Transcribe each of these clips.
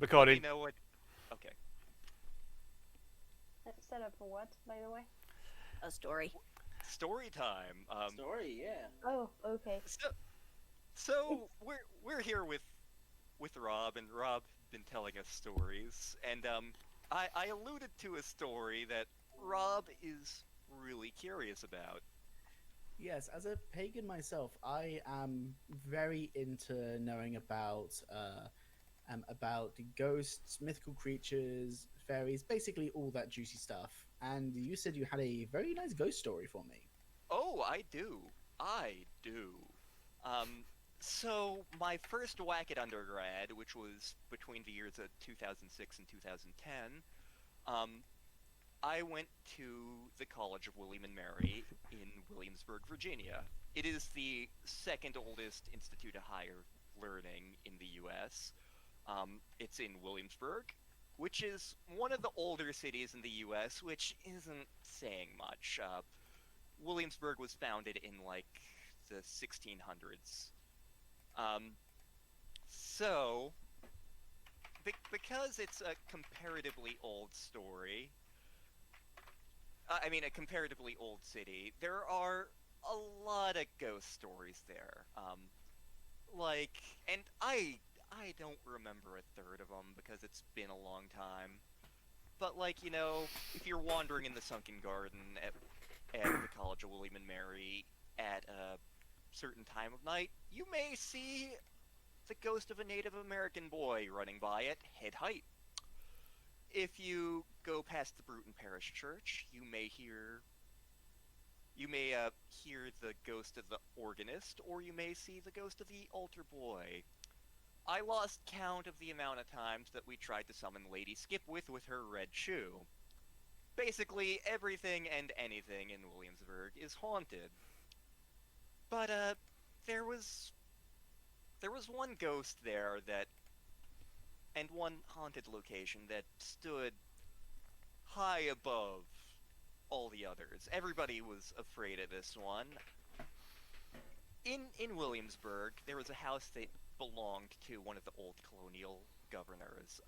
Let me Recording. know what. Okay. Set up for what, by the way? A story. Story time. Story, yeah. Oh, okay. So, so we're here with Rob, and Rob been telling us stories, and I alluded to a story that Rob is really curious about. Yes, as a pagan myself, I am very into knowing about ghosts, mythical creatures, fairies, basically all that juicy stuff. And you said you had a very nice ghost story for me. Oh, I do. I do. Um, so my first whack at undergrad, which was between the years of 2006 and 2010, um, I went to the College of William and Mary in Williamsburg, Virginia. It is the second oldest institute of higher learning in the US. It's in Williamsburg, which is one of the older cities in the US, which isn't saying much. Williamsburg was founded in like the 1600s. Um, so, because it's a comparatively old story, I mean, a comparatively old city, there are a lot of ghost stories there. Like, and I don't remember a third of them because it's been a long time. But like, if you're wandering in the Sunken Garden at the College of William and Mary at a certain time of night, you may see the ghost of a Native American boy running by at head height. If you go past the Bruton Parish Church, you may hear the ghost of the organist, or you may see the ghost of the altar boy. I lost count of the amount of times that we tried to summon Lady Skipwith with her red shoe. Basically, everything and anything in Williamsburg is haunted. But there was there was one ghost there that, and one haunted location that stood high above all the others. Everybody was afraid of this one. In Williamsburg, there was a house that belonged to one of the old colonial governors.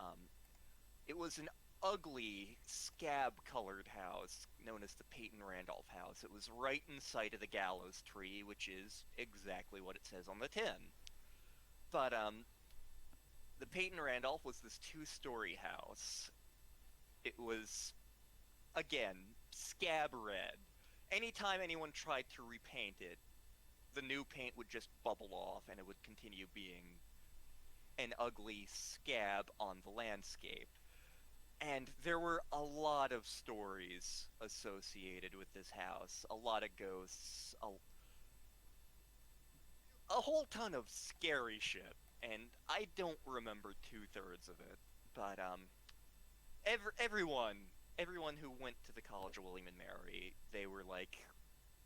It was an ugly, scab-colored house known as the Peyton Randolph House. It was right in sight of the gallows tree, which is exactly what it says on the tin. But the Peyton Randolph was this two-story house. It was, again, scab red. Anytime anyone tried to repaint it, the new paint would just bubble off and it would continue being an ugly scab on the landscape. And there were a lot of stories associated with this house, a lot of ghosts, a whole ton of scary shit. And I don't remember two-thirds of it, but everyone, everyone who went to the College of William and Mary, they were like,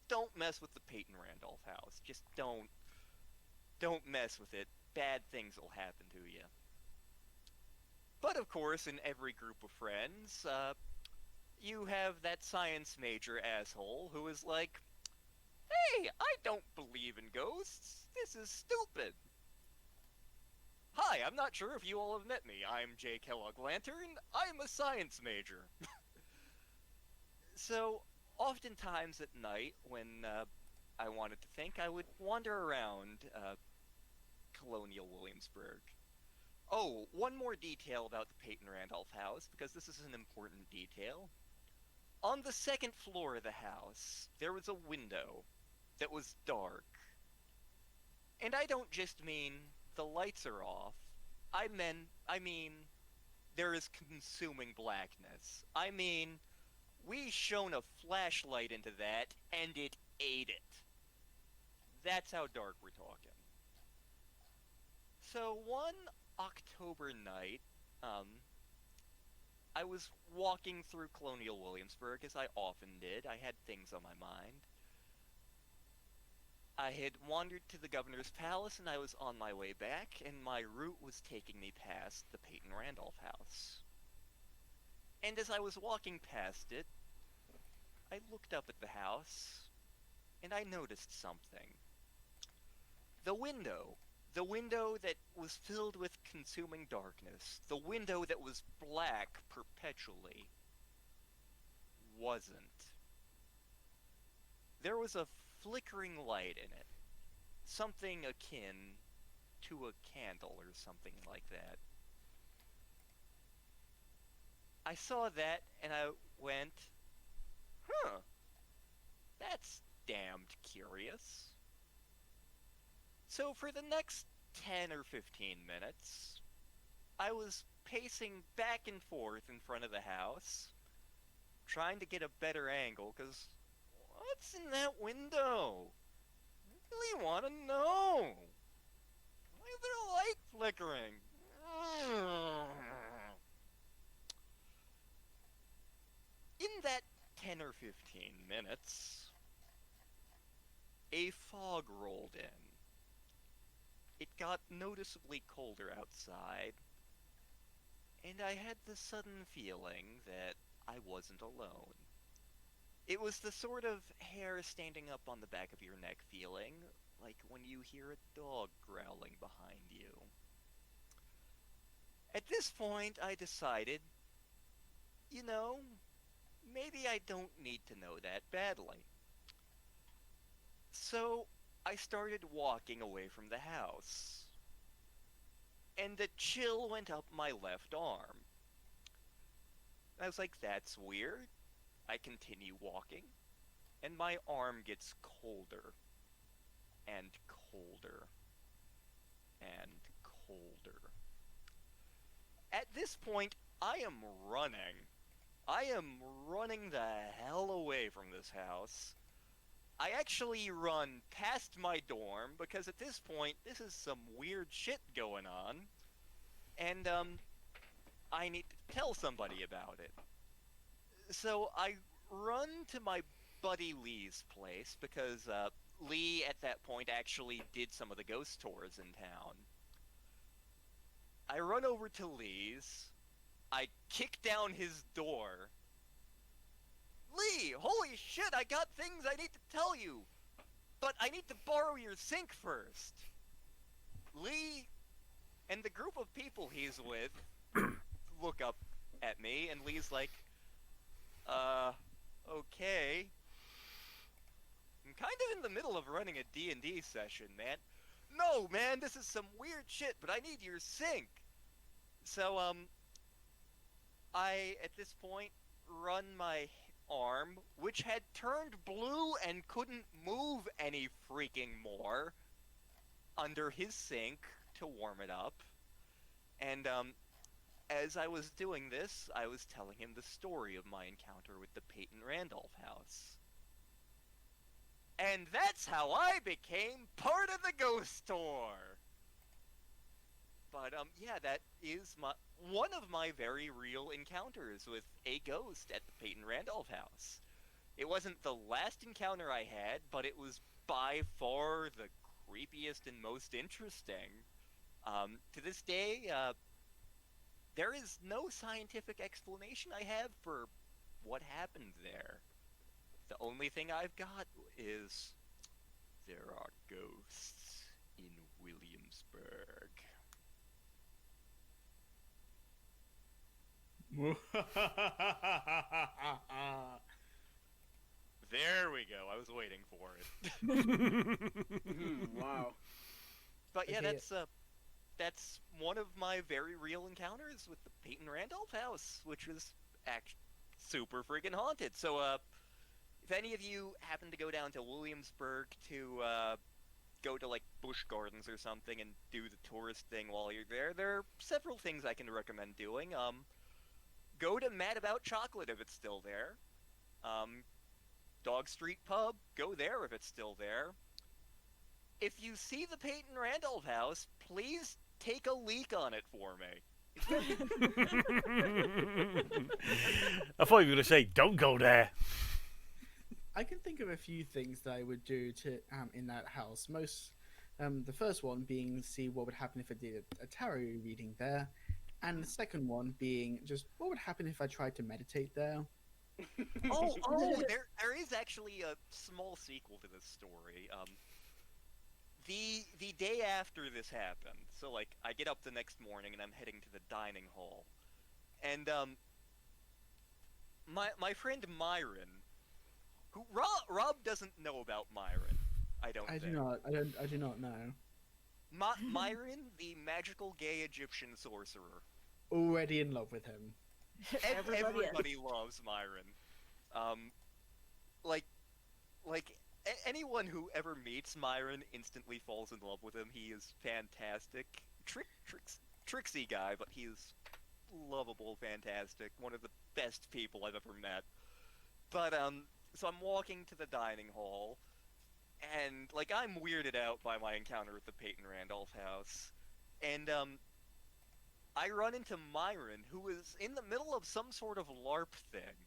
don't mess with the Peyton Randolph house. Just don't mess with it. Bad things will happen to you. But of course, in every group of friends, you have that science major asshole who is like, hey, I don't believe in ghosts. This is stupid. Hi, I'm not sure if you all have met me. I'm JKLantern. I'm a science major. So, oftentimes at night, when I wanted to think, I would wander around colonial Williamsburg. Oh, one more detail about the Peyton Randolph house, because this is an important detail. On the second floor of the house, there was a window that was dark. And I don't just mean the lights are off. I mean there is consuming blackness. I mean we shone a flashlight into that and it ate it. That's how dark we're talking. So one October night, um, I was walking through Colonial Williamsburg as I often did. I had things on my mind. I had wandered to the governor's palace and I was on my way back, and my route was taking me past the Peyton Randolph house. And as I was walking past it, I looked up at the house and I noticed something. The window The window that was filled with consuming darkness, the window that was black perpetually, wasn't. There was a flickering light in it, something akin to a candle or something like that. I saw that and I went, huh, that's damned curious. So for the next 10 or 15 minutes, I was pacing back and forth in front of the house, trying to get a better angle, because what's in that window? I really want to know. Why is there a light flickering? In that 10 or 15 minutes, a fog rolled in. It got noticeably colder outside, and I had the sudden feeling that I wasn't alone. It was the sort of hair standing up on the back of your neck feeling, like when you hear a dog growling behind you. At this point, I decided, you know, maybe I don't need to know that badly. So, I started walking away from the house, and a chill went up my left arm. I was like, that's weird. I continue walking, and my arm gets colder, and colder, and colder. At this point, I am running. I am running the hell away from this house. I actually run past my dorm, because at this point, this is some weird shit going on. And, I need to tell somebody about it. So I run to my buddy Lee's place, because, Lee at that point actually did some of the ghost tours in town. I run over to Lee's, I kick down his door. Lee, holy shit, I got things I need to tell you, but I need to borrow your sink first. Lee and the group of people he's with look up at me, and Lee's like, okay. I'm kind of in the middle of running a D&D session, man. No, man, this is some weird shit, but I need your sink. So, I, at this point, run my arm, which had turned blue and couldn't move any freaking more, under his sink to warm it up. And, as I was doing this, I was telling him the story of my encounter with the Peyton Randolph house. And that's how I became part of the ghost tour! But, yeah, that is one of my very real encounters with a ghost at the Peyton Randolph house. It wasn't the last encounter I had, but it was by far the creepiest and most interesting. To this day, there is no scientific explanation I have for what happened there. The only thing I've got is there are ghosts in Williamsburg. There we go. I was waiting for it. Wow. But yeah, Okay. that's one of my very real encounters with the Peyton Randolph house, which was super freaking haunted. So, if any of you happen to go down to Williamsburg to go to like Busch Gardens or something and do the tourist thing while you're there, there are several things I can recommend doing. Go to Mad About Chocolate if it's still there. Dog Street Pub, go there if it's still there. If you see the Peyton Randolph house, please take a leak on it for me. I thought you were going to say, don't go there. I can think of a few things that I would do to in that house. The first one being see what would happen if I did a tarot reading there, and the second one being just what would happen if I tried to meditate there. Oh, there is actually a small sequel to this story. the day after this happened, so like I get up the next morning and I'm heading to the dining hall, and my friend Myron, who Rob doesn't know about Myron, I don't I do think. not. I do not know. Myron, the magical gay Egyptian sorcerer. Already in love with him. Everybody loves Myron. Um, like anyone who ever meets Myron instantly falls in love with him. He is fantastic. Tricksy guy, but he is lovable, fantastic. One of the best people I've ever met. But so I'm walking to the dining hall, and like I'm weirded out by my encounter with the Peyton Randolph house, and I run into Myron, who is in the middle of some sort of LARP thing.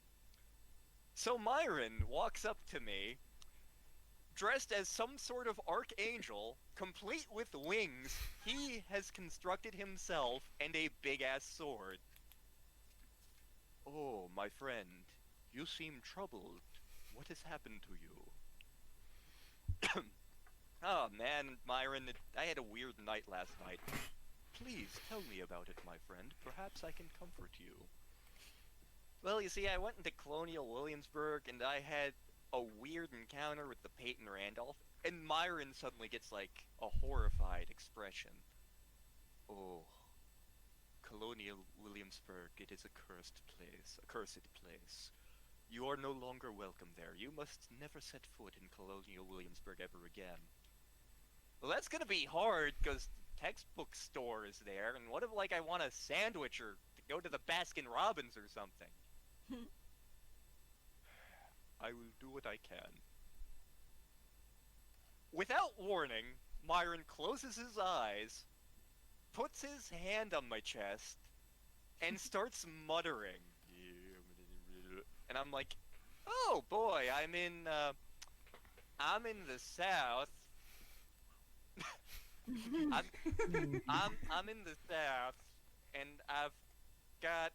So Myron walks up to me, dressed as some sort of archangel, complete with wings he has constructed himself, and a big-ass sword. Oh, my friend, you seem troubled. What has happened to you? Oh, man, Myron, I had a weird night last night. Please tell me about it, my friend. Perhaps I can comfort you. Well, you see, I went into Colonial Williamsburg, and I had a weird encounter with the Peyton Randolph, and Myron suddenly gets, like, a horrified expression. Oh, Colonial Williamsburg, it is a cursed place. You are no longer welcome there. You must never set foot in Colonial Williamsburg ever again. Well, that's gonna be hard, because the textbook store is there, and what if, like, I want a sandwich or to go to the Baskin-Robbins or something? I will do what I can. Without warning, Myron closes his eyes, puts his hand on my chest, and starts muttering. And I'm like, oh boy, I'm in the South. I'm in the South, and I've got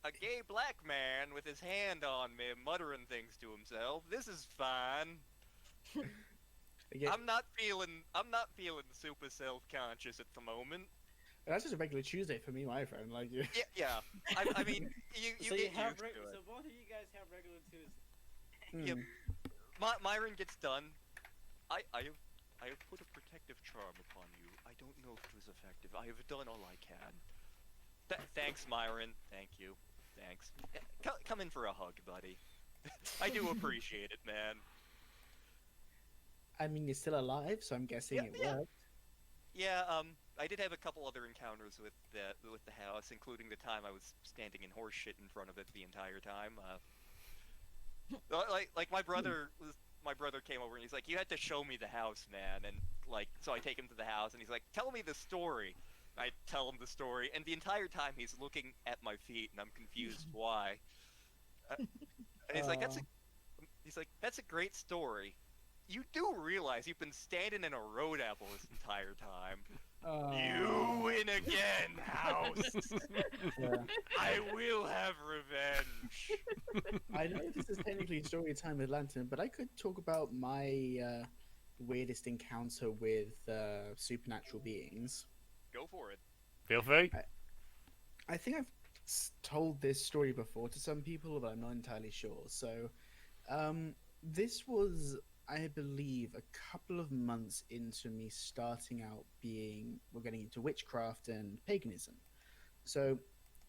a gay black man with his hand on me, muttering things to himself. This is fine. Again, I'm not feeling super self-conscious at the moment. that's just a regular Tuesday for me, my friend. Like you. Yeah. I mean, you So get you have used to it. so both of you guys have regular Tuesday. Yep. Myron gets done. I have put a protective charm upon you. I don't know if it was effective. I have done all I can. Thanks, Myron. Thank you. Thanks. Come in for a hug, buddy. I do appreciate it, man. I mean, you're still alive, so I'm guessing Yeah, it yeah. worked. Yeah, I did have a couple other encounters with the house, including the time I was standing in horse shit in front of it the entire time. Like my brother came over and he's like, "You had to show me the house, man." And like, so I take him to the house and he's like, "Tell me the story." I tell him the story, and the entire time he's looking at my feet, and I'm confused why. And he's like, "That's a great story. You do realize you've been standing in a road apple this entire time." You win again, house. Yeah. I will have revenge. I know this is technically story time with Lantern, but I could talk about my weirdest encounter with supernatural beings. Go for it. Feel free. I think I've told this story before to some people, but I'm not entirely sure. So, this was, I believe, a couple of months into me starting out we're getting into witchcraft and paganism. So,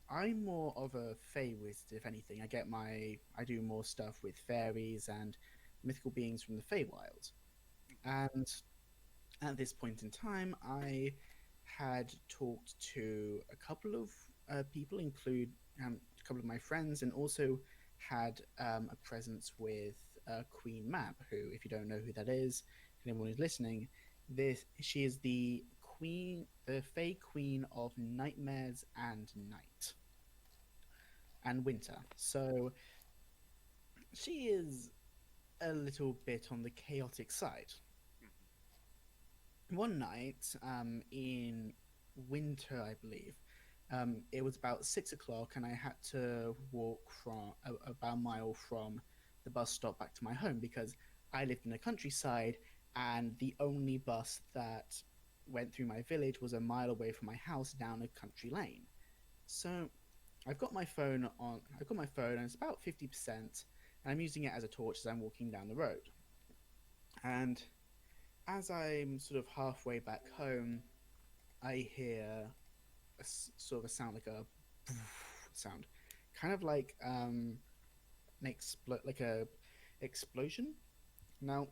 I'm more of a fey wizard, if anything. I do more stuff with fairies and mythical beings from the Feywild. And at this point in time, I had talked to a couple of people, include a couple of my friends, and also had a presence with Queen Mab, who, if you don't know who that is, and anyone who's listening, she is the Fey Queen of Nightmares and Night and Winter. So she is a little bit on the chaotic side. One night in winter, I believe, it was about 6 o'clock, and I had to walk from about a mile from the bus stop back to my home because I lived in the countryside, and the only bus that went through my village was a mile away from my house down a country lane. So I've got my phone on. I've got my phone, and it's about 50%, and I'm using it as a torch as I'm walking down the road. And as I'm sort of halfway back home, I hear sort of a sound like a sound, kind of like like a explosion. Now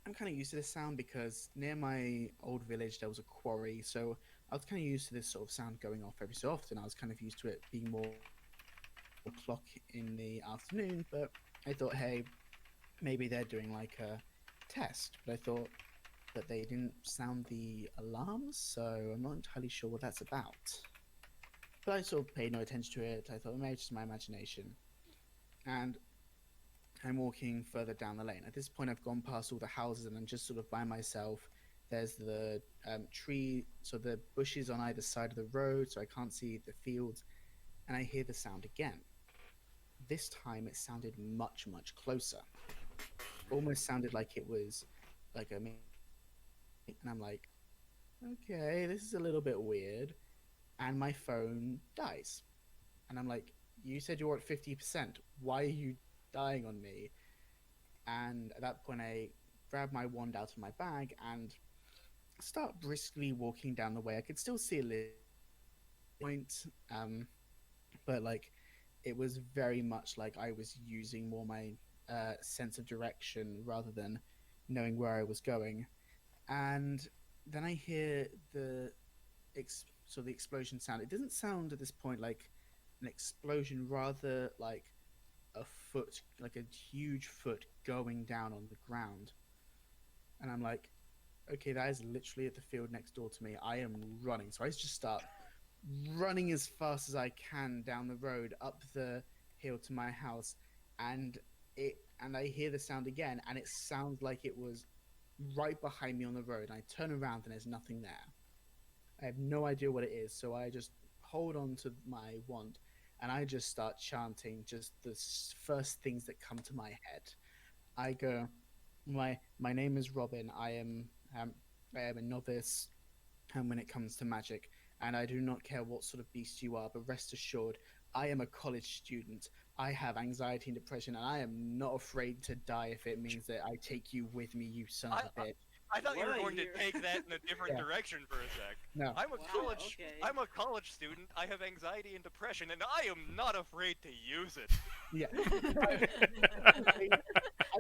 I'm kind of used to this sound because near my old village there was a quarry, so I was kind of used to this sort of sound going off every so often. I was kind of used to it being more o'clock in the afternoon, but I thought, hey, maybe they're doing like a test. But I thought that they didn't sound the alarms, so I'm not entirely sure what that's about. But I sort of paid no attention to it. I thought maybe it's just my imagination. And I'm walking further down the lane. At this point, I've gone past all the houses and I'm just sort of by myself. There's the tree, so the bushes on either side of the road, so I can't see the fields. And I hear the sound again. This time it sounded much, much closer. Almost sounded like it was like a... And I'm like, okay, this is a little bit weird. And my phone dies. And I'm like, you said you were at 50%. Why are you dying on me? And at that point, I grab my wand out of my bag and start briskly walking down the way. I could still see a little point, but like it was very much like I was using more my sense of direction rather than knowing where I was going. And then I hear the the explosion sound. It doesn't sound at this point like an explosion, rather like a foot, like a huge foot going down on the ground. And I'm like, okay, that is literally at the field next door to me. I am running. So I just start running as fast as I can down the road up the hill to my house, and I hear the sound again, and it sounds like it was right behind me on the road. And I turn around and there's nothing there. I have no idea what it is, so I just hold on to my wand and I just start chanting just the first things that come to my head. I go, my name is Robin. I am a novice, and when it comes to magic, and I do not care what sort of beast you are, but rest assured, I am a college student. I have anxiety and depression, and I am not afraid to die if it means that I take you with me, you son of a bitch. I thought you were Why going to you're- take that in a different Yeah. direction for a sec. No. I'm a Wow, college okay. I'm a college student. I have anxiety and depression, and I am not afraid to use it. Yeah.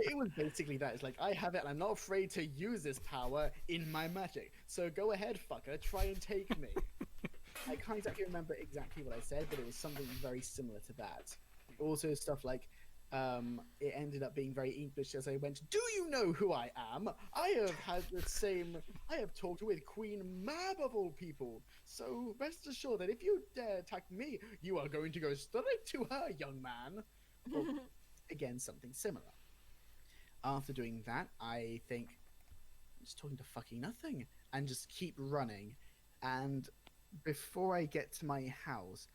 It was basically that. It's like, I have it and I'm not afraid to use this power in my magic. So go ahead, fucker, try and take me. I can't exactly remember exactly what I said, but it was something very similar to that. Also stuff like, it ended up being very English as I went, do you know who I am? I have talked with Queen Mab of all people. So rest assured that if you dare attack me, you are going to go straight to her, young man. Or, again, something similar. After doing that, I think, I'm just talking to fucking nothing, and just keep running. And before I get to my house,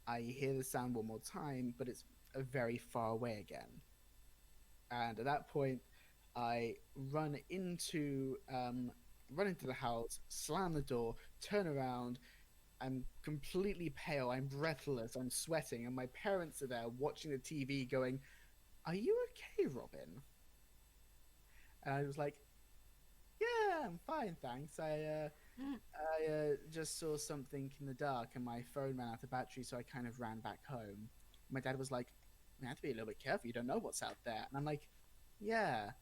I hear the sound one more time, but it's very far away again. And at that point, I run into the house, slam the door, turn around. I'm completely pale. I'm breathless. I'm sweating, and my parents are there watching the TV, going, "Are you okay, Robin?" And I was like, "Yeah, I'm fine, thanks. I just saw something in the dark, and my phone ran out of battery, so I kind of ran back home." My dad was like, "You have to be a little bit careful. You don't know what's out there." And I'm like, "Yeah,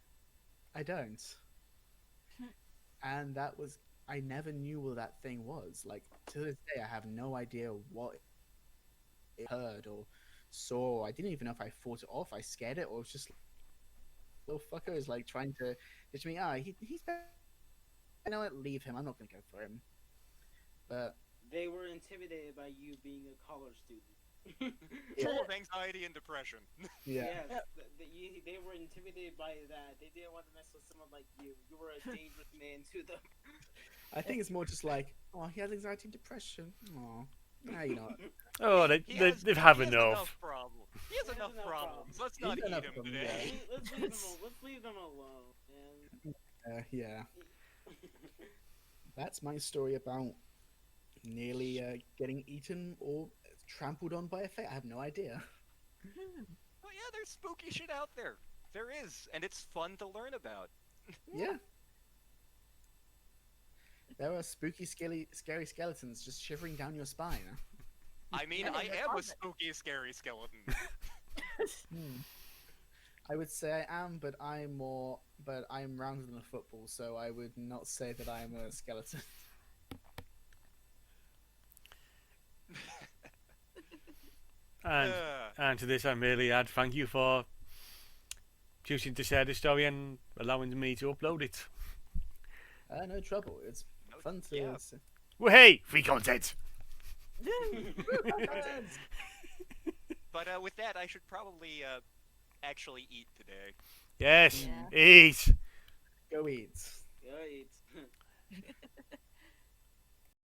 I don't." And that was, I never knew what that thing was. Like, to this day, I have no idea what it heard or saw. I didn't even know if I fought it off. I scared it, or it was just little fucker is like trying to ditch me. He's better. You know what? Leave him. I'm not gonna go for him. But They were intimidated by you being a college student. Full of anxiety and depression. yeah, Yes, they were intimidated by that. They didn't want to mess with someone like you. You were a dangerous man to them. I think it's more just like, oh, he has anxiety and depression. Oh, You know, Oh, they've had he has enough. problems. He has enough problems. Let's not He's eat enough him of them, today. Let's leave them alone. yeah. That's my story about nearly getting eaten or trampled on by a fate. I have no idea. Well, yeah, there's spooky shit out there. There is, and it's fun to learn about. Yeah. There are spooky, scary skeletons just shivering down your spine. I mean, Yeah, I they're am a closet. spooky, scary skeleton. I would say I am, but I'm rounder than a football, so I would not say that I am a skeleton. And and to this, I merely add thank you for choosing to share the story and allowing me to upload it. No trouble. It's fun to. yeah. Well, hey, free content. But with that, I should probably actually eat today. Yes, Yeah. eat. Go eat. Right.